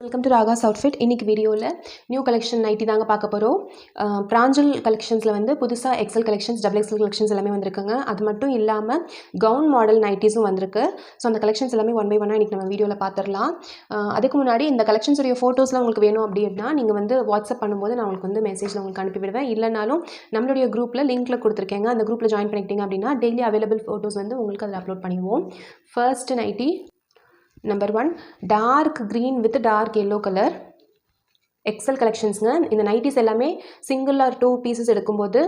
Welcome to Raga's outfit. இன்றைக்கி வீடியோவில் new collection nightie தாங்க பார்க்க போகிறோம். பிராஞ்சல் கலெக்ஷன்ஸில் வந்து புதுசாக XL collections, double XL collections எல்லாமே வந்திருக்குங்க. அது மட்டும் இல்லாமல் கவுன் மாடல் நைட்டிஸும் வந்திருக்கு. ஸோ அந்த கலெக்ஷன்ஸ் எல்லாமே ஒன் பை ஒன்னாக இன்றைக்கி நம்ம வீடியோவில் பார்த்துடலாம். அதுக்கு முன்னாடி இந்த கலெக்ஷன்ஸுடைய ஃபோட்டோஸ்லாம் உங்களுக்கு வேணும் அப்படின்னா நீங்கள் வந்து வாட்ஸ்அப் பண்ணும்போது நான் உங்களுக்கு வந்து மெசேஜில் உங்களுக்கு அனுப்பிவிடுவேன். இல்லைனாலும் நம்மளுடைய குரூப்பில் லிங்க்கில் கொடுத்துருக்கேங்க. அந்த குரூப்பில் ஜாயின் பண்ணிக்கிட்டீங்க அப்படின்னா டெய்லி அவைலபிள் ஃபோட்டோஸ் வந்து உங்களுக்கு அதில் அப்லோட் பண்ணிடுவோம். First nighty number 1 dark green with dark yellow colour XL கலெக்ஷன்ஸுங்க. இந்த நைட்டிஸ் எல்லாமே சிங்கிள் ஆர் 2 பீசஸ் எடுக்கும்போது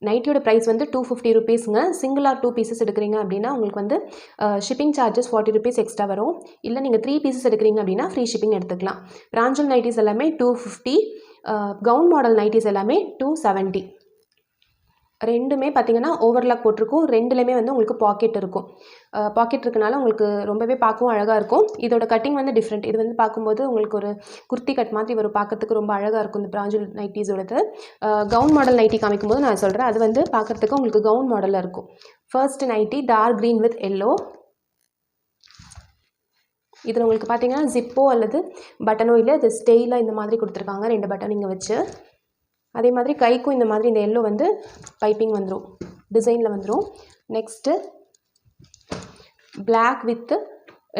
நைட்டியோட ப்ரைஸ் வந்து 250 ருபீஸுங்க. சிங்கிள் ஆர் 2 பீசஸ் எடுக்கிறீங்க அப்படின்னா உங்களுக்கு வந்து ஷிப்பிங் சார்ஜஸ் 40 ருபீஸ் எக்ஸ்ட்ரா வரும். இல்லை நீங்கள் 3 பீசஸ் எடுக்கிறீங்க அப்படின்னா ஃப்ரீ ஷிப்பிங் எடுத்துக்கலாம். பிராஞ்சல் நைட்டிஸ் எல்லாமே 250, கவுன் மாடல் நைட்டிஸ் எல்லாமே 270. ரெண்டுமே பார்த்தீங்கன்னா ஓவர்லாக் போட்டிருக்கும். ரெண்டுலேயுமே வந்து உங்களுக்கு பாக்கெட் இருக்கும். பாக்கெட் இருக்கனால உங்களுக்கு ரொம்பவே பார்க்கவும் அழகாக இருக்கும். இதோட கட்டிங் வந்து டிஃப்ரெண்ட். இது வந்து பார்க்கும்போது உங்களுக்கு ஒரு குர்த்தி கட் மாதிரி வரும். பார்க்கறதுக்கு ரொம்ப அழகாக இருக்கும் இந்த பிராஞ்சல் நைட்டிஸோடது. கவுன் மாடல் நைட்டி காமிக்கும்போது நான் சொல்கிறேன், அது வந்து பார்க்குறதுக்கு உங்களுக்கு கவுன் மாடலில் இருக்கும். First nighty dark green with yellow. இதில் உங்களுக்கு பார்த்தீங்கன்னா ஜிப்போ அல்லது பட்டனோ இல்லை, இது ஸ்டெயிலாக இந்த மாதிரி கொடுத்துருக்காங்க. 2 பட்டன் இங்கே வச்சு. அதே மாதிரி கைக்கும் இந்த மாதிரி இந்த எல்லோ வந்து பைப்பிங் வந்துடும், டிசைனில் வந்துடும். நெக்ஸ்ட்டு பிளாக் வித்து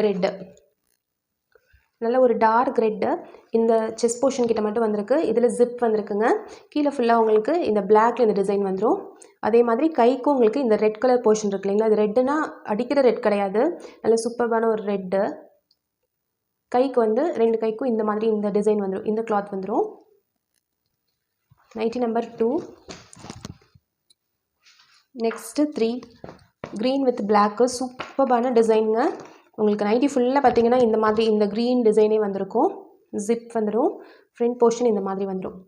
ரெட்டு, நல்ல ஒரு டார்க் ரெட்டு. இந்த செஸ்ட் போர்ஷன் கிட்ட மட்டும் வந்திருக்கு. இதில் ஜிப் வந்திருக்குங்க. கீழே ஃபுல்லாக உங்களுக்கு இந்த பிளாக்ல இந்த டிசைன் வந்துடும். அதே மாதிரி கைக்கும் உங்களுக்கு இந்த ரெட் கலர் போர்ஷன் இருக்கு இல்லைங்களா, அது ரெட்டுனா அடிக்கிற ரெட் கிடையாது, நல்ல சூப்பர்பான ஒரு ரெட்டு. கைக்கு வந்து 2 கைக்கும் இந்த மாதிரி இந்த டிசைன் வந்துடும், இந்த கிளாத் வந்துடும். Nighty number 2. Next 3 green with black, சூப்பர்பான டிசைனுங்க. உங்களுக்கு நைட்டி ஃபுல்லாக பார்த்தீங்கன்னா இந்த மாதிரி இந்த க்ரீன் டிசைனே வந்திருக்கும். ஜிப் வந்துடும். ஃப்ரண்ட் போர்ஷன் இந்த மாதிரி வந்துடும்.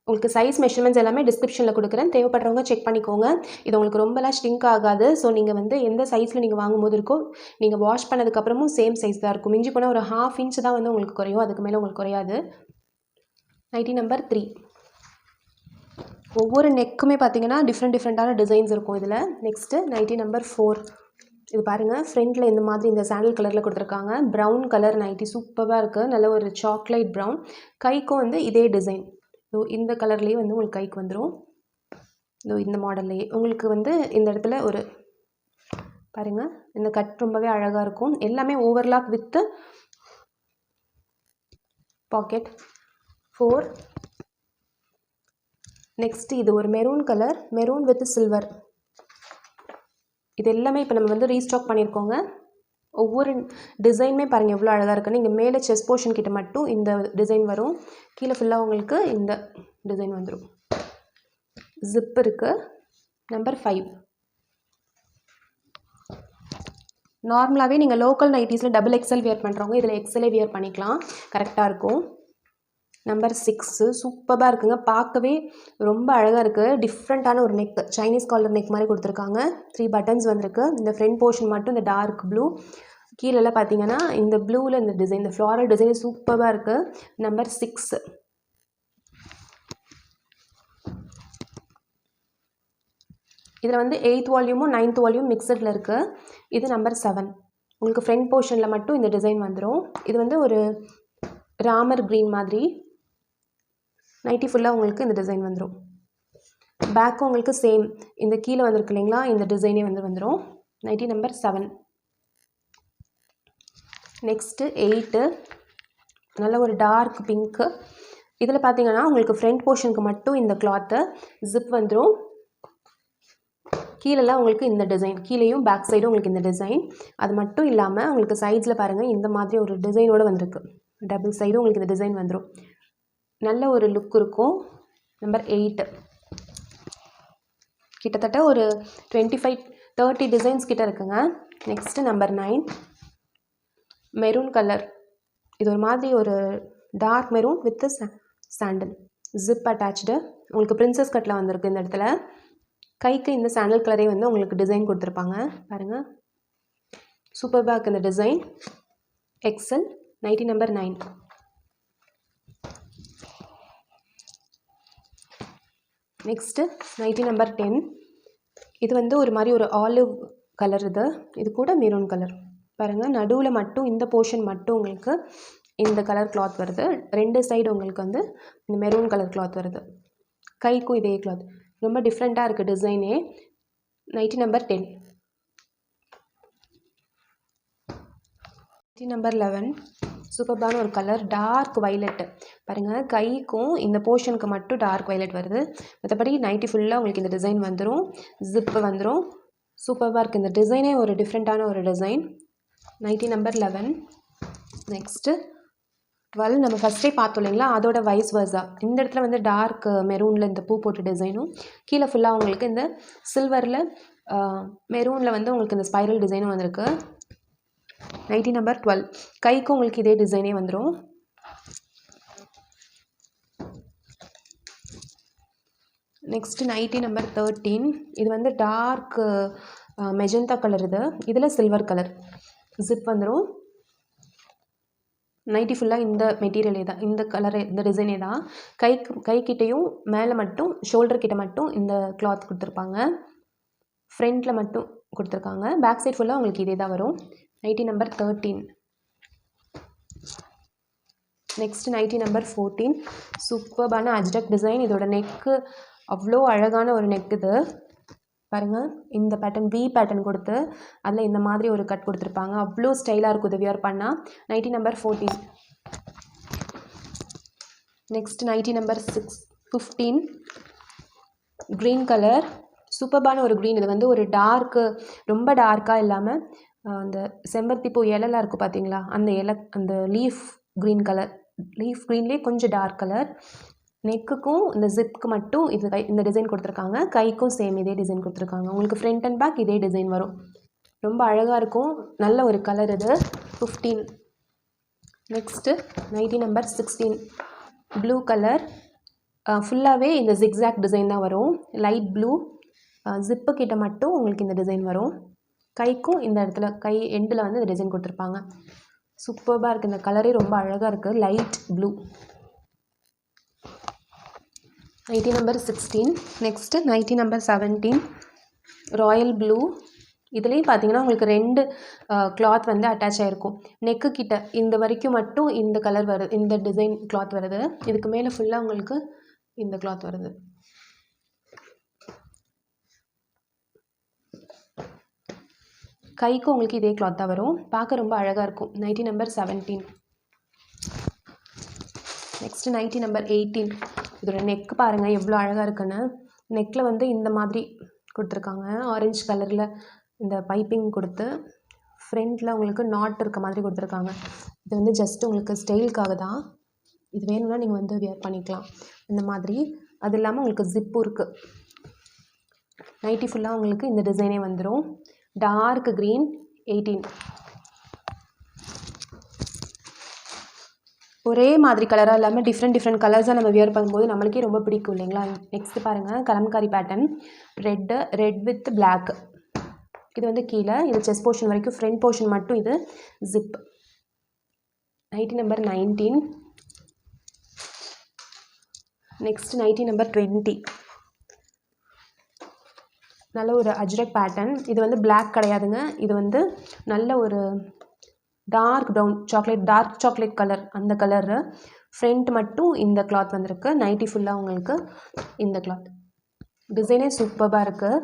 உங்களுக்கு சைஸ் மெஷர்மெண்ட்ஸ் எல்லாமே டிஸ்கிரிப்ஷனில் கொடுக்குறேன், தேவைப்படுறவங்க செக் பண்ணிக்கோங்க. இது உங்களுக்கு ரொம்பலாம் ஸ்ட்ரிங்க் ஆகாது. ஸோ நீங்கள் வந்து எந்த சைஸில் நீங்கள் வாங்கும்போது இருக்கோ, நீங்கள் வாஷ் பண்ணதுக்கப்புறமும் சேம் சைஸ் தான் இருக்கும். மிஞ்சி போனால் ஒரு 1/2 இன்ச் தான் வந்து உங்களுக்கு குறையும், அதுக்கு மேலே உங்களுக்கு குறையாது. Nightie number 3. ஒவ்வொரு நெக்குமே பார்த்தீங்கன்னா டிஃப்ரெண்ட்டான டிசைன்ஸ் இருக்கும் இதில். Next nighty number 4. இது பாருங்கள், ஃப்ரண்ட்டில் இந்த மாதிரி இந்த சாண்டல் கலரில் கொடுத்துருக்காங்க. ப்ரௌன் கலர் நைட்டி சூப்பராக இருக்குது, நல்ல ஒரு சாக்லேட் ப்ரௌன். கைக்கும் வந்து இதே டிசைன், இந்த கலர்லேயே வந்து உங்களுக்கு கைக்கு வந்துடும். இந்த மாடல்லையே உங்களுக்கு வந்து இந்த இடத்துல ஒரு பாருங்கள், இந்த கட் ரொம்பவே அழகாக இருக்கும். எல்லாமே ஓவர்லாக் வித்து பாக்கெட். 4. நெக்ஸ்ட்டு இது ஒரு maroon colour, maroon with silver. இது எல்லாமே இப்போ நம்ம வந்து ரீஸ்டாக் பண்ணியிருக்கோங்க. ஒவ்வொரு டிசைனுமே பாருங்கள் எவ்வளோ அழகாக இருக்குன்னு. இங்கே மேலே செஸ்ட் போர்ஷன் கிட்ட மட்டும் இந்த டிசைன் வரும், கீழே ஃபுல்லாக உங்களுக்கு இந்த டிசைன் வந்துடும். ஜிப் இருக்குது. நம்பர் 5. நார்மலாகவே நீங்கள் லோக்கல் நைட்டிஸில் டபுள் எக்ஸல் வியர் பண்ணுறவங்க இதில் எக்ஸலே வியர் பண்ணிக்கலாம், கரெக்டாக இருக்கும். நம்பர் 6 சூப்பராக இருக்குங்க, பார்க்கவே ரொம்ப அழகாக இருக்குது. டிஃப்ரெண்ட்டான ஒரு நெக், சைனீஸ் காலர் நெக் மாதிரி கொடுத்துருக்காங்க. 3 பட்டன்ஸ் வந்திருக்கு. இந்த ஃப்ரண்ட் போர்ஷன் மட்டும் இந்த டார்க் ப்ளூ, கீழெல்லாம் பார்த்தீங்கன்னா இந்த ப்ளூவில் இந்த டிசைன், இந்த ஃப்ளாரல் டிசைன் சூப்பராக இருக்குது. நம்பர் 6. இதில் வந்து 8th வால்யூமும் 9th வால்யூம் மிக்சடில் இருக்குது. இது நம்பர் 7. உங்களுக்கு ஃப்ரண்ட் போர்ஷனில் மட்டும் இந்த டிசைன் வந்துடும். இது வந்து ஒரு ராமர் க்ரீன் மாதிரி. நைட்டி ஃபுல்லாக உங்களுக்கு இந்த டிசைன் வந்துடும். பேக்கும் உங்களுக்கு சேம் இந்த கீழே வந்திருக்கு இல்லைங்களா, இந்த டிசைனே வந்துடும். Nighty number 7. நெக்ஸ்ட்டு 8. நல்ல ஒரு டார்க் பிங்க்கு. இதில் பார்த்தீங்கன்னா உங்களுக்கு ஃப்ரண்ட் போர்ஷனுக்கு மட்டும் இந்த கிளாத்து, ஜிப் வந்துடும். கீழெல்லாம் உங்களுக்கு இந்த டிசைன், கீழேயும் பேக் சைடும் உங்களுக்கு இந்த டிசைன். அது மட்டும் இல்லாமல் உங்களுக்கு சைட்ஸில் பாருங்கள் இந்த மாதிரி ஒரு டிசைனோடு வந்திருக்கு. டபுள் சைடும் உங்களுக்கு இந்த டிசைன் வந்துடும். நல்ல ஒரு லுக் இருக்கும். நம்பர் 8. கிட்டத்தட்ட ஒரு 25-30 டிசைன்ஸ் கிட்ட இருக்குங்க. Next number 9. Maroon colour. இது ஒரு மாதிரி ஒரு dark maroon with sandal, zip attach. உங்களுக்கு பிரின்சஸ் கட்டில் வந்திருக்கு. இந்த இடத்துல கைக்கு இந்த சாண்டல் கலரே வந்து உங்களுக்கு டிசைன் கொடுத்துருப்பாங்க. பாருங்கள், சூப்பராக இருக்குது இந்த design. XL. Nighty number 9. Next nighty number 10. இது வந்து ஒரு மாதிரி ஒரு ஆலிவ் கலர். இது கூட மெரூன் கலர். பாருங்கள், நடுவில் மட்டும் இந்த போர்ஷன் மட்டும் உங்களுக்கு இந்த கலர் கிளாத் வருது. 2 சைடு உங்களுக்கு வந்து இந்த மெரூன் கலர் கிளாத் வருது. கைக்கும் இதே கிளாத். ரொம்ப டிஃப்ரெண்ட்டாக இருக்குது டிசைனே. Nighty number 10. Nighty number 11. சூப்பர்பான ஒரு கலர், டார்க் வைலட். பாருங்கள், கைக்கும் இந்த போர்ஷனுக்கு மட்டும் டார்க் வைலட் வருது. மற்றபடி நைட்டி ஃபுல்லாக உங்களுக்கு இந்த டிசைன் வந்துடும். ஜிப்பு வந்துடும். சூப்பராக இருக்குது இந்த டிசைனே, ஒரு டிஃப்ரெண்ட்டான ஒரு டிசைன். Nightie number 11. நெக்ஸ்ட்டு 12 நம்ம ஃபஸ்ட்டே பார்த்தோம் இல்லைங்களா, அதோட வைஸ் வர்ஸா. இந்த இடத்துல வந்து டார்க் மெரூனில் இந்த பூ போட்டு டிசைனும், கீழே ஃபுல்லாக உங்களுக்கு இந்த சில்வரில் மெரூனில் வந்து உங்களுக்கு இந்த ஸ்பைரல் டிசைனும் வந்திருக்கு. Nightie number 12. கைக்கும் உங்களுக்கு இதே டிசைனே வந்துடும். Next nighty number 13. இது வந்து டார்க் மெஜந்தா கலர். இதில் சில்வர் கலர் ஜிப் வந்துடும். நைட்டி ஃபுல்லாக இந்த மெட்டீரியலே தான், இந்த கலரு, இந்த டிசைனே தான். கைக்கிட்டையும் மேலே மட்டும் ஷோல்டர் கிட்ட மட்டும் இந்த கிளாத் கொடுத்துருப்பாங்க. ஃப்ரண்ட்டில் மட்டும் கொடுத்துருக்காங்க. பேக் சைட் ஃபுல்லாக உங்களுக்கு இதே தான் வரும். Nighty number 13. Next nighty number 14. சூப்பர்பான அஜ்ரக் டிசைன். இதோட நெக்கு அவ்வளோ அழகான ஒரு நெக். இது பாருங்கள், இந்த பேட்டர்ன் வி பேட்டர்ன் கொடுத்து அதில் இந்த மாதிரி ஒரு கட் கொடுத்துருப்பாங்க. அவ்வளோ ஸ்டைலாக இருக்கும் இது வியர் பண்ணால். Nighty number 14. Next nighty number 15. Green colour, சூப்பர்பான ஒரு க்ரீன். இது வந்து ஒரு டார்க்கு, ரொம்ப டார்க்காக இல்லாமல் அந்த செம்பருத்தி பூ இலைலாம் இருக்கும் பார்த்தீங்களா, அந்த இலை, அந்த லீஃப் க்ரீன் கலர். லீஃப் க்ரீன்லேயே கொஞ்சம் டார்க் கலர். நெக்குக்கும் இந்த ஜிப்க்கு மட்டும் இது இந்த டிசைன் கொடுத்துருக்காங்க. கைக்கும் சேம் இதே டிசைன் கொடுத்துருக்காங்க. உங்களுக்கு ஃப்ரண்ட் அண்ட் பேக் இதே டிசைன் வரும். ரொம்ப அழகாக இருக்கும். நல்ல ஒரு கலர் இது. 15. Next nighty number 16. Blue colour. ஃபுல்லாகவே இந்த ஜிக்ஸாக் டிசைன் தான் வரும். Light blue. ஜிப்பு கிட்ட மட்டும் உங்களுக்கு இந்த டிசைன் வரும். கைக்கும் இந்த இடத்துல கை எண்டில் வந்து இந்த டிசைன் கொடுத்துருப்பாங்க. சூப்பர்பாக இருக்குது. இந்த கலரே ரொம்ப அழகாக இருக்குது. Light blue. Nightie number 16. Next nighty number 17. Royal blue. இதுலேயும் பார்த்தீங்கன்னா உங்களுக்கு 2 கிளாத் வந்து அட்டாச் ஆகிருக்கும். நெக்கு கிட்ட இந்த வரைக்கும் மட்டும் இந்த கலர் வருது, இந்த டிசைன் கிளாத் வருது. இதுக்கு மேலே ஃபுல்லாக உங்களுக்கு இந்த கிளாத் வருது. கைக்கும் உங்களுக்கு இதே கிளாத் தான் வரும். பார்க்க ரொம்ப அழகாக இருக்கும். Nightie number 17. Next nighty number 18. இதோட நெக் பாருங்கள் எவ்வளோ அழகாக இருக்குன்னு. நெக்கில் வந்து இந்த மாதிரி கொடுத்துருக்காங்க. ஆரஞ்சு கலரில் இந்த பைப்பிங் கொடுத்து ஃப்ரண்ட்டில் உங்களுக்கு நாட் இருக்க மாதிரி கொடுத்துருக்காங்க. இது வந்து ஜஸ்ட் உங்களுக்கு ஸ்டைலுக்காக தான். இது வேணும்னா நீங்கள் வந்து வியர் பண்ணிக்கலாம் இந்த மாதிரி. அது இல்லாமல் உங்களுக்கு ஜிப்பும் இருக்குது. நைட்டி ஃபுல்லாக உங்களுக்கு இந்த டிசைனே வந்துடும். Dark green. 18. ஒரே மாதிரி கலராக இல்லாமல் டிஃப்ரெண்ட் கலர்ஸாக நம்ம வியர் பண்ணும்போது நம்மளுக்கே ரொம்ப பிடிக்கும் இல்லைங்களா. நெக்ஸ்ட்டு பாருங்கள், kalamkari pattern. Red with black. இது வந்து கீழே, இது செஸ்ட் போர்ஷன் வரைக்கும், ஃப்ரண்ட் போர்ஷன் மட்டும் இது zip. Nighty number 19. Next nighty number 20. நல்ல ஒரு அஜ்ரக் பேட்டர்ன். இது வந்து பிளாக் கிடையாதுங்க. இது வந்து நல்ல ஒரு dark brown dark chocolate colour, அந்த கலரு. ஃப்ரண்ட் மட்டும் இந்த கிளாத் வந்திருக்கு. நைட்டி ஃபுல்லாக உங்களுக்கு இந்த கிளாத். டிசைனே சூப்பராக இருக்குது.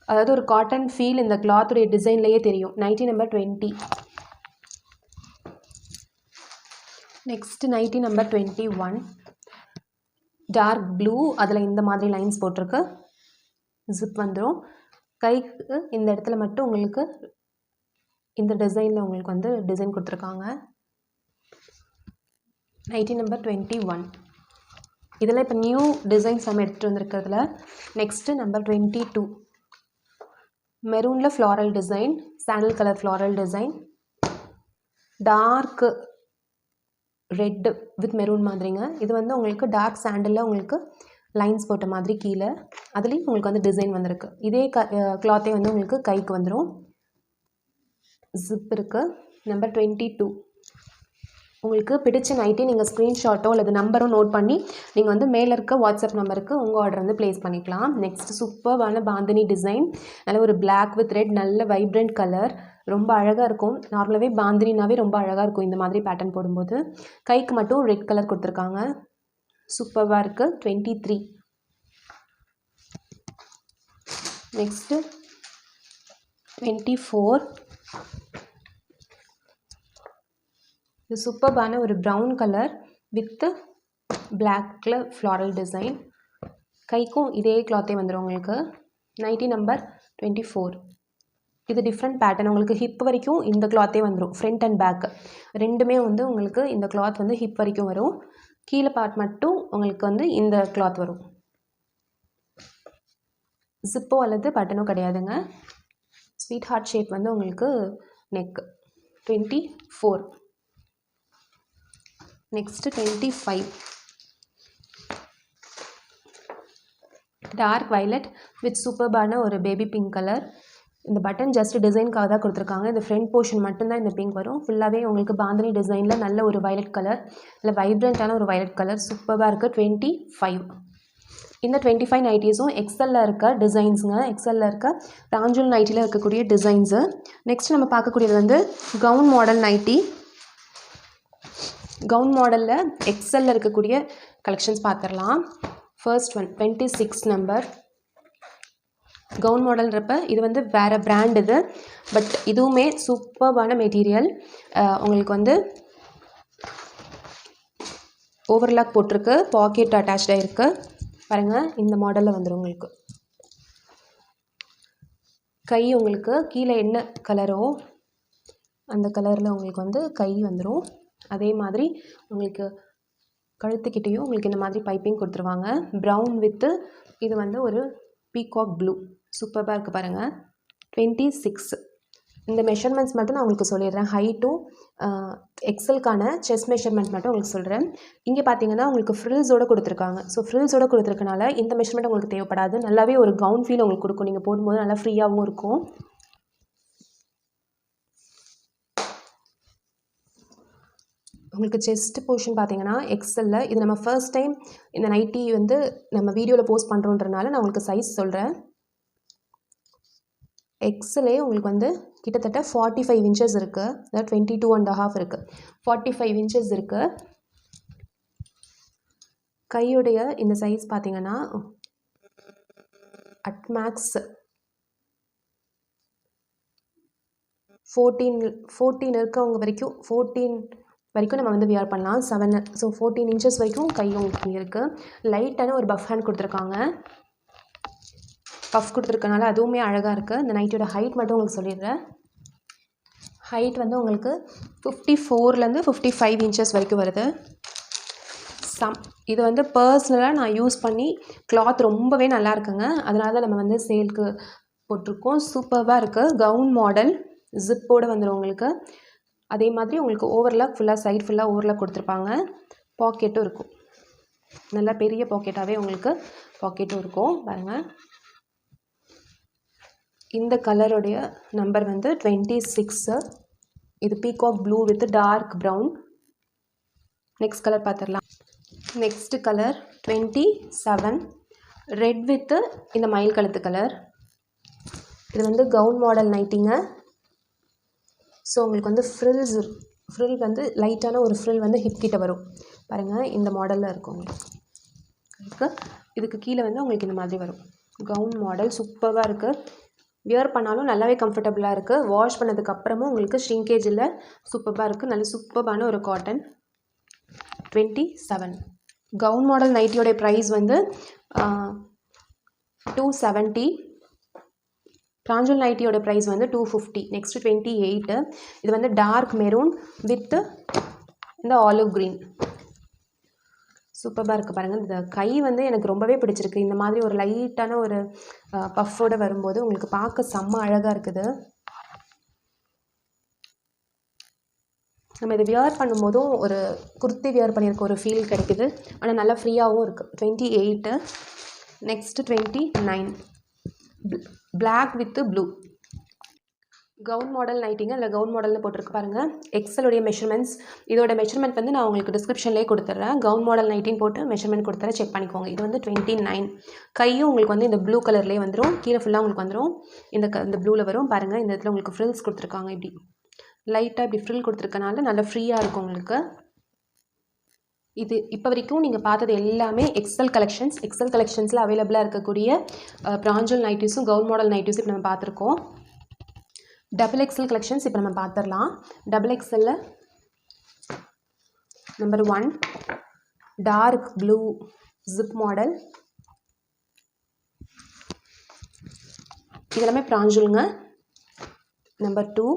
அதாவது ஒரு காட்டன் ஃபீல் இந்த கிளாத்துடைய டிசைன்லேயே தெரியும். Nighty number 20. Next nighty number 21. Dark blue. அதில் இந்த மாதிரி லைன்ஸ் போட்டிருக்கு. ஜிப் வந்துடும். கைக்கு இந்த இடத்துல மட்டும் உங்களுக்கு இந்த டிசைனில் உங்களுக்கு வந்து டிசைன் கொடுத்துருக்காங்க. Nighty number 21. இதில் இப்போ நியூ டிசைன்ஸ் நம்ம எடுத்துகிட்டு வந்திருக்கிறதுல நெக்ஸ்ட்டு நம்பர் 22. மெரூனில் floral design, sandal colour floral design. Dark red with maroon மாதிரிங்க. இது வந்து உங்களுக்கு டார்க் சாண்டலில் உங்களுக்கு லைன்ஸ் போட்ட மாதிரி கீழே, அதுலேயும் உங்களுக்கு வந்து டிசைன் வந்திருக்கு. இதே கிளாத்தே வந்து உங்களுக்கு கைக்கு வந்துடும். ஜிப் இருக்குது. நம்பர் 22. உங்களுக்கு பிடிச்ச நைட்டி நீங்கள் ஸ்க்ரீன்ஷாட்டோ அல்லது நம்பரோ நோட் பண்ணி நீங்கள் வந்து மேலே இருக்க வாட்ஸ்அப் நம்பருக்கு உங்கள் ஆர்டர் வந்து ப்ளேஸ் பண்ணிக்கலாம். நெக்ஸ்ட் சூப்பர்வான பாந்தினி டிசைன், நல்ல ஒரு பிளாக் வித் ரெட், நல்ல வைப்ரண்ட் கலர், ரொம்ப அழகாக இருக்கும். நார்மலாகவே பாந்தினினாவே ரொம்ப அழகாக இருக்கும் இந்த மாதிரி பேட்டர்ன் போடும்போது. கைக்கு மட்டும் ரெட் கலர் கொடுத்துருக்காங்க, சூப்பராக இருக்குது. 23. நெக்ஸ்ட்டு 24. இது சூப்பர்பான ஒரு ப்ரௌன் கலர் வித் பிளாக்ல ஃப்ளாரல் டிசைன். கைக்கும் இதே கிளாத்தே வந்துடும் உங்களுக்கு. Nightie number 24. இது டிஃப்ரெண்ட் பேட்டர்ன், உங்களுக்கு ஹிப் வரைக்கும் இந்த கிளாத்தே வந்துடும். ஃப்ரண்ட் அண்ட் பேக் ரெண்டுமே வந்து உங்களுக்கு இந்த கிளாத் வந்து ஹிப் வரைக்கும் வரும். கீழே பார்ட் மட்டும் உங்களுக்கு வந்து இந்த கிளாத் வரும். ஜிப்போ அல்லது பட்டனோ கிடையாதுங்க. ஸ்வீட் ஹார்ட் ஷேப் வந்து உங்களுக்கு neck. 24. Next 25. Dark violet with சூப்பர்பான ஒரு பேபி பிங்க் கலர். இந்த பட்டன் ஜஸ்ட் டிசைனுக்காக தான் கொடுத்துருக்காங்க. இந்த ஃப்ரண்ட் போர்ஷன் மட்டும்தான் இந்த பிங்க் வரும். ஃபுல்லாகவே உங்களுக்கு பாந்தினி டிசைனில் நல்ல ஒரு வயலட் கலர், இல்லை வைப்ரண்ட்டான ஒரு வயலட் கலர், சூப்பராக இருக்குது. 25. இந்த 25 நைட்டிஸும் எக்ஸலில் இருக்க டிசைன்ஸுங்க. எக்ஸலில் இருக்க பிராஞ்சூல் நைட்டியில் இருக்கக்கூடிய டிசைன்ஸு. நெக்ஸ்ட் நம்ம பார்க்கக்கூடியது வந்து கவுன் மாடல் நைட்டி. கவுன் மாடலில் எக்ஸலில் இருக்கக்கூடிய கலெக்ஷன்ஸ் பார்த்துடலாம். ஃபர்ஸ்ட் ஒன் 26 நம்பர் கவுன் மாடல்ன்றப்ப இது வந்து வேறு பிராண்ட் இது, பட் இதுவுமே சூப்பர்பான மெட்டீரியல். உங்களுக்கு வந்து ஓவர்லாக் போட்டிருக்கு, பாக்கெட் அட்டாச்சாக இருக்குது பாருங்கள். இந்த மாடலில் வந்துடும் உங்களுக்கு. கை உங்களுக்கு கீழே என்ன கலரோ அந்த கலரில் உங்களுக்கு வந்து கை வந்துடும். அதே மாதிரி உங்களுக்கு கழுத்துக்கிட்டேயும் உங்களுக்கு இந்த மாதிரி பைப்பிங் கொடுத்துருவாங்க. ப்ரௌன் வித்து இது வந்து ஒரு பீகாக் ப்ளூ, சூப்பராக இருக்குது பாருங்கள். 26. இந்த மெஷர்மெண்ட்ஸ் மட்டும் நான் உங்களுக்கு சொல்லிடுறேன். ஹைட்டும் எக்ஸலுக்கான செஸ்ட் மெஷர்மெண்ட் மட்டும் உங்களுக்கு சொல்கிறேன். இங்கே பார்த்தீங்கன்னா உங்களுக்கு ஃப்ரில்ஸோடு கொடுத்துருக்காங்க. ஸோ ஃப்ரில்ஸோடு கொடுத்துருக்கனால இந்த மெஷர்மெண்ட் உங்களுக்கு தேவைப்படாது. நல்லாவே ஒரு கவுன் ஃபீல் உங்களுக்கு கொடுக்கும். நீங்கள் போடும்போது நல்லா ஃப்ரீயாகவும் இருக்கும். உங்களுக்கு செஸ்ட் போர்ஷன் பார்த்தீங்கன்னா எக்ஸலில் இது நம்ம ஃபர்ஸ்ட் டைம் இந்த நைட்டி வந்து நம்ம வீடியோவில் போஸ்ட் பண்ணுறோன்றனால நான் உங்களுக்கு சைஸ் சொல்கிறேன். எக்ஸலே உங்களுக்கு வந்து கிட்டத்தட்ட 45 இன்ச்சஸ் இருக்குது, அதாவது 22.5 இருக்குது. 45 இன்ச்சஸ் இருக்குது. கையுடைய இந்த சைஸ் பார்த்தீங்கன்னா அட்மேக்ஸ் 14 இருக்கவங்க வரைக்கும் 14 வரைக்கும் நம்ம வந்து வியர் பண்ணலாம். 7, ஸோ 14 இன்ச்சஸ் வரைக்கும் கை உங்களுக்கு இங்கே இருக்குது. லைட்டான ஒரு பஃப் ஹேண்ட் கொடுத்துருக்காங்க. பஃப் கொடுத்துருக்கனால அதுவுமே அழகாக இருக்குது. இந்த நைட்டியோட ஹைட் மட்டும் உங்களுக்கு சொல்லிடுறேன். ஹைட் வந்து உங்களுக்கு 54லேருந்து 55 இன்ச்சஸ் வரைக்கும் வருது. இது வந்து பர்சனலாக நான் யூஸ் பண்ணி கிளாத் ரொம்பவே நல்லா இருக்குங்க. அதனால தான் நம்ம வந்து சேலுக்கு போட்டிருக்கோம். சூப்பராக இருக்குது. கவுன் மாடல் ஜிப்போடு வந்துடும் உங்களுக்கு. அதே மாதிரி உங்களுக்கு ஓவர்லாக் ஃபுல்லாக சைட் ஃபுல்லாக ஓவர்லாக் கொடுத்துருப்பாங்க. பாக்கெட்டும் இருக்கும், நல்லா பெரிய பாக்கெட்டாகவே உங்களுக்கு பாக்கெட்டும் இருக்கும் பாருங்கள். இந்த கலருடைய நம்பர் வந்து 26. இது peacock blue with dark brown. Next colour பார்த்துடலாம். நெக்ஸ்ட் கலர் 27 ரெட் வித்து இந்த மயில் கழுத்து கலர். இது வந்து கவுன் மாடல் நைட்டிங்க. ஸோ உங்களுக்கு வந்து ஃப்ரில் வந்து லைட்டான ஒரு ஃப்ரில் வந்து ஹிப் கிட்ட வரும் பாருங்கள். இந்த மாடலில் இருக்கும் உங்களுக்கு. இதுக்கு கீழே வந்து உங்களுக்கு இந்த மாதிரி வரும். கவுன் மாடல் சூப்பராக இருக்குது. வியர் பண்ணாலும் நல்லாவே கம்ஃபர்டபுளாக இருக்குது. வாஷ் பண்ணதுக்கப்புறமும் உங்களுக்கு ஷ்ரிங்கேஜ் இல்லை, சூப்பராக இருக்குது. நல்ல சூப்பரான ஒரு காட்டன். 27 கவுன் மாடல் நைட்டியோடைய ப்ரைஸ் வந்து 270. பிராஞ்சல் நைட்டியோட ப்ரைஸ் வந்து 250. நெக்ஸ்ட் 28 இது வந்து டார்க் மெரூன் வித் இந்த ஆலிவ் க்ரீன். சூப்பராக இருக்குது பாருங்கள். இந்த கை வந்து எனக்கு ரொம்பவே பிடிச்சிருக்கு. இந்த மாதிரி ஒரு லைட்டான ஒரு பஃபோடு வரும்போது உங்களுக்கு பார்க்க செம்ம அழகாக இருக்குது. நம்ம இதை வியர் பண்ணும்போதும் ஒரு குர்த்தி வியர் பண்ணியிருக்க ஒரு ஃபீல் கிடைக்குது. ஆனால் நல்லா ஃப்ரீயாகவும் இருக்குது. 28. Next 29 black with blue. Gown model நைட்டிங்க, அதில் கவுன் மாடல்னு போட்டிருக்கு பாருங்கள். எக்ஸலுடைய மெஷர்மெண்ட்ஸ், இதோட மெஷர்மெண்ட் வந்து நான் உங்களுக்கு டிஸ்கிரிப்ஷன்லேயே கொடுத்துட்றேன். கவுன் மாடல் நைட்டின்னு போட்டு மெஷர்மெண்ட் கொடுத்துறேன், செக் பண்ணிக்கோங்க. இது வந்து 29. கையும் உங்களுக்கு வந்து இந்த ப்ளூ கலர்லேயே வந்துடும், கீழே ஃபுல்லாக உங்களுக்கு வந்துடும். இந்த ப்ளூவில் வரும் பாருங்கள். இந்த இடத்துல உங்களுக்கு ஃப்ரில்ஸ் கொடுத்துருக்காங்க, இப்படி லைட்டாக இப்படி ஃப்ரில் கொடுத்துருக்கனால நல்லா ஃப்ரீயாக இருக்கும் உங்களுக்கு. இது இப்போ வரைக்கும் நீங்கள் பார்த்தது எல்லாமே எக்ஸல் கலெக்ஷன்ஸில் அவைலபிளாக இருக்கக்கூடிய பிராஞ்சல் நைட்டிஸும் கவுன் மாடல் நைட்டிஸும் இப்போ நம்ம பார்த்துருக்கோம். டபுள் எக்ஸல் கலெக்ஷன்ஸ் இப்போ நம்ம பார்த்துடலாம். டபுள் எக்ஸலில் number 1 dark blue zip model. இதெல்லாமே பிராஞ்சலுங்க. நம்பர் 2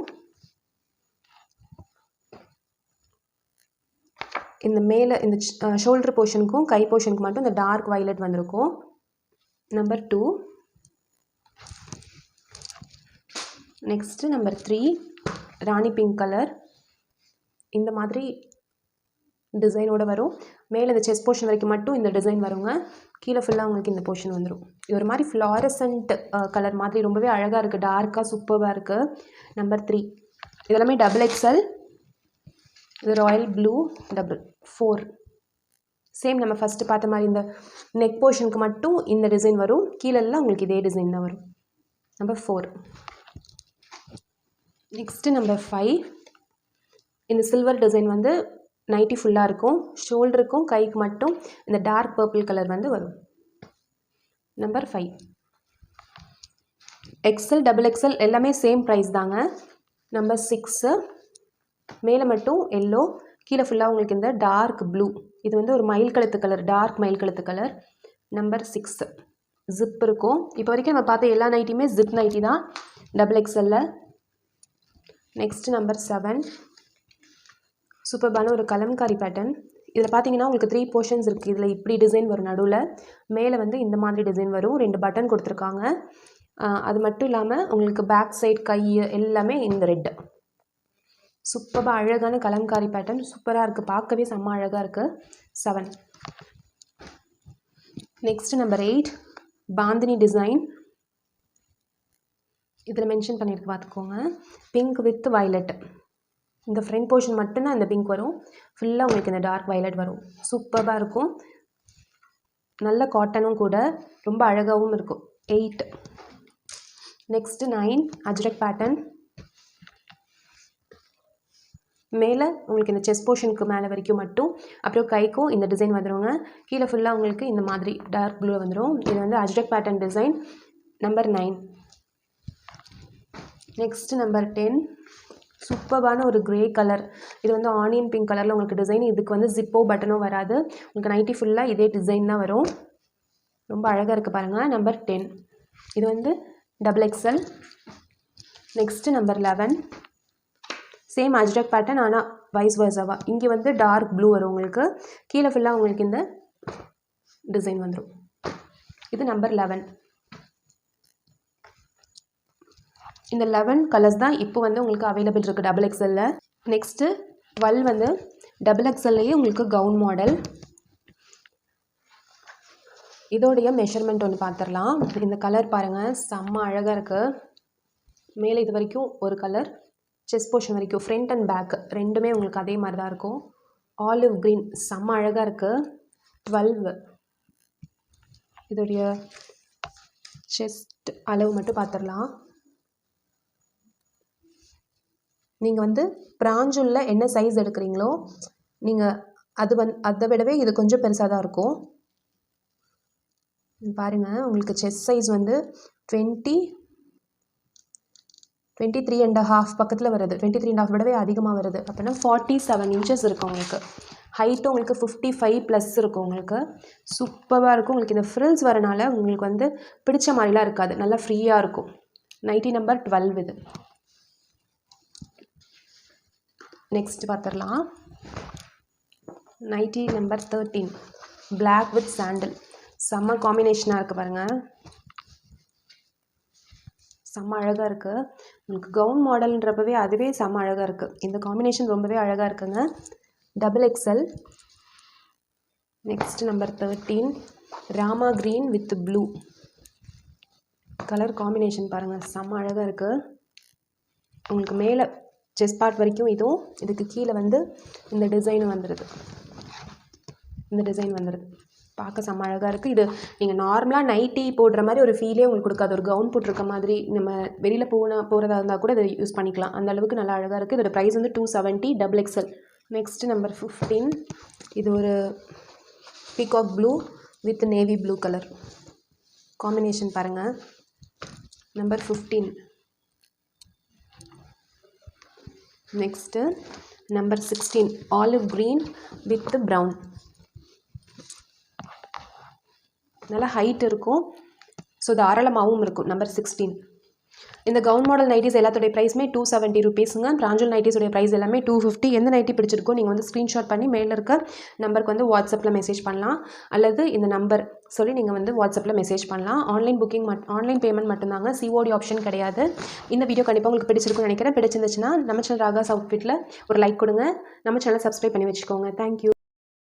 இந்த மேலே இந்த ஷோல்டர் போர்ஷனுக்கும் கை போர்ஷனுக்கு மட்டும் இந்த டார்க் வயலட் வந்திருக்கும். நம்பர் 2. நெக்ஸ்ட்டு நம்பர் 3 ராணி பிங்க் கலர். இந்த மாதிரி டிசைனோடு வரும். மேலே இந்த செஸ்ட் போர்ஷன் வரைக்கும் மட்டும் இந்த டிசைன் வருங்க. கீழே ஃபுல்லாக உங்களுக்கு இந்த போர்ஷன் வந்துடும். இது ஒரு மாதிரி ஃப்ளாரசன்ட் கலர் மாதிரி ரொம்பவே அழகாக இருக்குது, டார்க்காக சூப்பராக இருக்குது. நம்பர் 3 இதெல்லாமே டபுள் எக்ஸல். இது ராயல் ப்ளூ 4. சேம் நம்ம ஃபஸ்ட்டு பார்த்த மாதிரி இந்த நெக் போர்ஷனுக்கு மட்டும் இந்த டிசைன் வரும், கீழெல்லாம் உங்களுக்கு இதே டிசைன் தான் வரும். நம்பர் 4. நெக்ஸ்ட்டு நம்பர் 5 இந்த சில்வர் டிசைன் வந்து நைட்டி ஃபுல்லாக இருக்கும், ஷோல்டருக்கும் கைக்கு மட்டும் இந்த டார்க் பர்பிள் கலர் வந்து வரும். நம்பர் 5 எக்ஸல் டபுள் எக்ஸல் எல்லாமே சேம் ப்ரைஸ் தாங்க. நம்பர் 6 மேலே மட்டும் எல்லோ, கீழே ஃபுல்லாக உங்களுக்கு இந்த டார்க் ப்ளூ. இது வந்து ஒரு மயில் கழுத்து கலர், டார்க் மயில் கழுத்து கலர். நம்பர் 6 ஜிப் இருக்கும். இப்போ வரைக்கும் நம்ம பார்த்த எல்லா நைட்டியுமே ஜிப் நைட்டி தான் டபுள் எக்ஸலில். நெக்ஸ்ட் நம்பர் 7 சூப்பர்பான ஒரு கலம்காரி பேட்டர்ன். இதில் பார்த்தீங்கன்னா உங்களுக்கு 3 போர்ஷன்ஸ் இருக்குது. இதில் இப்படி டிசைன் வரும், நடுவில் மேலே வந்து இந்த மாதிரி டிசைன் வரும், 2 பட்டன் கொடுத்துருக்காங்க. அது மட்டும் இல்லாமல் உங்களுக்கு பேக் சைட் கை எல்லாமே இந்த ரெட். சூப்பராக அழகான கலம்காரி பேட்டர்ன், சூப்பராக இருக்குது, பார்க்கவே செம்ம அழகாக இருக்குது. 7. Next number 8 bandhani design. இதில் மென்ஷன் பண்ணியிருக்கு பார்த்துக்கோங்க, பிங்க் வித் வயலட். இந்த ஃப்ரண்ட் போர்ஷன் மட்டும்தான் இந்த பிங்க் வரும், ஃபுல்லாக உங்களுக்கு இந்த டார்க் வயலட் வரும். சூப்பராக இருக்கும், நல்ல காட்டனும் கூட, ரொம்ப அழகாகவும் இருக்கும். 8. Next 9 Ajrakh pattern. மேலே உங்களுக்கு இந்த செஸ்ட் போர்ஷனுக்கு மேலே வரைக்கும் மட்டும், அப்புறம் கைக்கும் இந்த டிசைன் வந்துடுங்க. கீழே ஃபுல்லாக உங்களுக்கு இந்த மாதிரி டார்க் ப்ளூ வந்துடும். இது வந்து Ajrakh pattern design. Number 9. Next number 10 சூப்பரான ஒரு கிரே கலர். இது வந்து ஆனியன் பிங்க் கலரில் உங்களுக்கு டிசைன். இதுக்கு வந்து ஜிப்போ பட்டனோ வராது, உங்களுக்கு நைட்டி ஃபுல்லாக இதே டிசைன் தான் வரும். ரொம்ப அழகாக இருக்குது பாருங்கள். நம்பர் 10 இது வந்து double XL. Next number 11 same Ajrakh pattern, ஆனால் வைஸ் வர்சாவா. இங்கே வந்து டார்க் ப்ளூ வரும் உங்களுக்கு, கீழே ஃபுல்லாக உங்களுக்கு இந்த டிசைன் வந்துடும். இது நம்பர் 11. இந்த 11 கலர்ஸ் தான் இப்போ வந்து உங்களுக்கு அவைலபிள் இருக்குது டபுள் எக்ஸலில். நெக்ஸ்ட்டு 12 வந்து டபுள் எக்ஸல்லையே உங்களுக்கு கவுன் மாடல். இதோடைய மெஷர்மெண்ட் ஒன்று பார்த்துடலாம். இந்த கலர் பாருங்கள், செம்ம அழகாக இருக்குது. மேலே இது வரைக்கும் ஒரு கலர், செஸ்ட் போர்ஷன் வரைக்கும் ஃப்ரண்ட் அண்ட் பேக் ரெண்டுமே உங்களுக்கு அதே மாதிரி தான் இருக்கும். ஆலிவ் க்ரீன் செம்ம அழகாக இருக்குது. 12 இதோடைய செஸ்ட் அளவு மட்டும் பார்த்துடலாம். நீங்கள் வந்து பிராஞ்சூலில் என்ன சைஸ் எடுக்கிறீங்களோ நீங்கள் அதை விடவே இது கொஞ்சம் பெருசாக தான் இருக்கும். பாருங்கள், உங்களுக்கு செஸ்ட் சைஸ் வந்து 23.5 பக்கத்தில் வருது. 23.5 விடவே அதிகமாக வருது. அப்படின்னா 47 இன்ச்சஸ் இருக்குது உங்களுக்கு. ஹைட்டும் உங்களுக்கு 55+ இருக்கும் உங்களுக்கு. சூப்பராக இருக்கும். உங்களுக்கு இந்த ஃப்ரில்ஸ் வரனால உங்களுக்கு வந்து பிடிச்ச மாதிரிலாம் இருக்காது, நல்லா ஃப்ரீயாக இருக்கும். நைட்டி நம்பர் 12 இது. நெக்ஸ்ட் பார்த்துடலாம். நைட்டி நம்பர் 13 பிளாக் வித் சாண்டில். செம்ம காம்பினேஷனாக இருக்குது பாருங்கள், செம்ம அழகாக இருக்குது. உங்களுக்கு கவுன் மாடல்ன்றப்பவே அதுவே செம்ம அழகாக இருக்குது. இந்த காம்பினேஷன் ரொம்பவே அழகாக இருக்குங்க. Double XL. Next number 13 Rama green with blue colour combination பாருங்கள், செம்ம அழகாக இருக்குது. உங்களுக்கு மேலே செஸ்ட் பார்ட் வரைக்கும் இதுவும், இதுக்கு கீழே வந்து இந்த டிசைன் வந்துடுது. இந்த டிசைன் வந்துடுது. பார்க்க செம்ம அழகாக இருக்குது. இது நீங்கள் நார்மலாக நைட்டி போடுற மாதிரி ஒரு ஃபீலே உங்களுக்கு கொடுக்காது. ஒரு கவுன் போட்டிருக்க மாதிரி நம்ம வெளியில் போகிறதா இருந்தால் கூட இதை யூஸ் பண்ணிக்கலாம். அந்த அளவுக்கு நல்லா அழகாக இருக்குது. இதோட ப்ரைஸ் வந்து 270 XXL. Next number 15. இது ஒரு peacock blue with navy blue colour combination பாருங்கள். Number 15. Next number 16 olive green with brown. நல்லா ஹைட் இருக்கும். ஸோ இது அகலமாகவும் இருக்கும். நம்பர் 16. இந்த கவுன் மாடல் நைட்டிஸ் எல்லாத்தோடைய ப்ரைஸுமே 270 ருபீஸுங்க. பிராஞ்சல் நைட்டிஸோடைய ப்ரைஸ் எல்லாமே 250. எந்த நைட்டி பிடிச்சிருக்கோ நீங்கள் வந்து ஸ்க்ரீன்ஷாட் பண்ணி மேலே இருக்க நம்பருக்கு வந்து வாட்ஸ்அப்பில் மெசேஜ் பண்ணலாம். அல்லது இந்த நம்பர் சொல்லி நீங்கள் வந்து வாட்ஸ்அப்பில் மெசேஜ் பண்ணலாம். ஆன்லைன் பேமெண்ட் மட்டும்தாங்க, சிஓடி ஆப்ஷன் கிடையாது. இந்த வீடியோ கண்டிப்பாக உங்களுக்கு பிடிச்சிருக்குன்னு நினைக்கிறேன். பிடிச்சிருந்துச்சுன்னா நம்ம சேனல் ராகாஸ் அவுட்ஃபிட்டில் ஒரு லைக் கொடுங்க. நம்ம சேனலை சப்ஸ்கிரைப் பண்ணி வச்சுக்கோங்க. தேங்க்யூ.